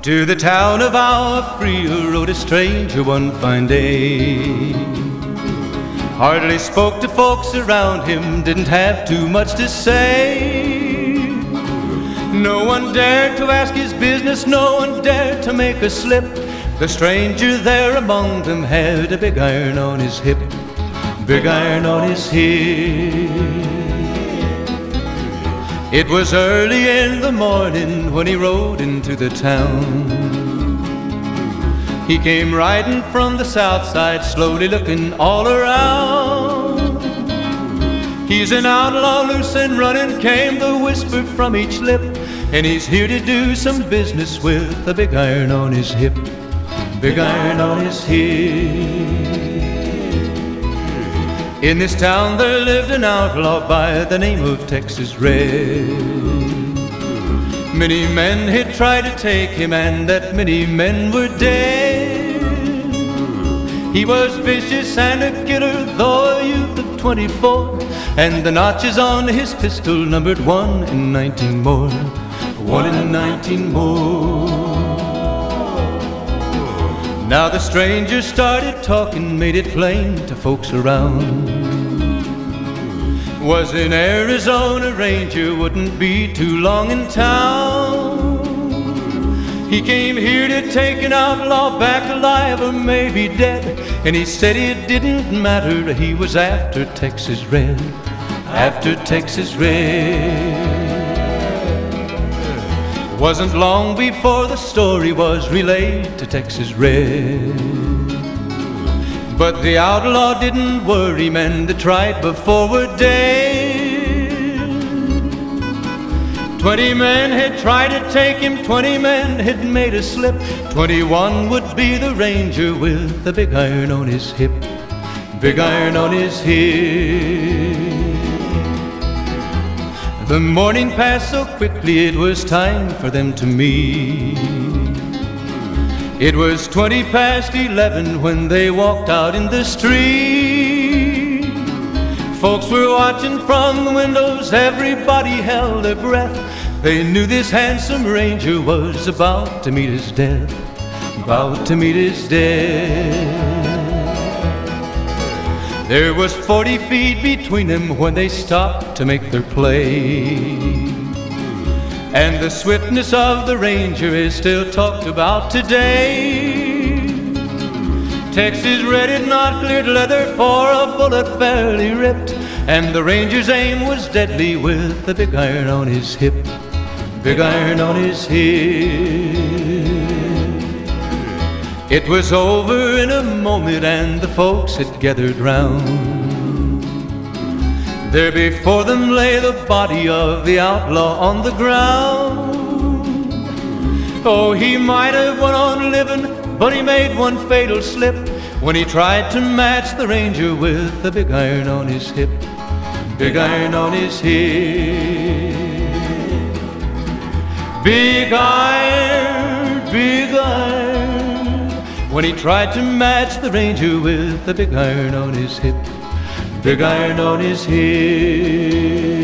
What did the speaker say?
To the town of our free rode a stranger one fine day. Hardly spoke to folks around him, didn't have too much to say. No one dared to ask his business, no one dared to make a slip. The stranger there among them had a big iron on his hip, big iron on his hip. It was early in the morning when he rode into the town. He came riding from the south side, slowly looking all around. He's an outlaw, loose and running, came the whisper from each lip, and he's here to do some business with a big iron on his hip, big iron on his hip. In this town there lived an outlaw by the name of Texas Red. Many men had tried to take him, and that many men were dead. He was vicious and a killer, though a youth of 24, and the notches on his pistol numbered 1 in 19 more, 1 in 19 more. Now the stranger started talking, made it plain to folks around. Was an Arizona ranger, wouldn't be too long in town. He came here to take an outlaw back alive or maybe dead, and he said it didn't matter, he was after Texas Red, after Texas Red. Wasn't long before the story was relayed to Texas Red. But the outlaw didn't worry men that tried before were dead. 20 men had tried to take him, 20 men had made a slip. 21 would be the ranger with the big iron on his hip, big iron on his hip. The morning passed so quickly it was time for them to meet. It was 20 past 11 when they walked out in the street. Folks were watching from the windows, everybody held their breath. They knew this handsome ranger was about to meet his death, about to meet his death. There was 40 feet between them when they stopped to make their play. And the swiftness of the ranger is still talked about today. Texas Red had not cleared leather for a bullet fairly ripped, and the ranger's aim was deadly with the big iron on his hip, big iron on his hip. It was over in a moment and the folks had gathered round. There before them lay the body of the outlaw on the ground. Oh, he might have went on living, but he made one fatal slip when he tried to match the ranger with the big iron on his hip, big iron on his hip. Big iron, big iron, when he tried to match the ranger with the big iron on his hip, big iron on his hip.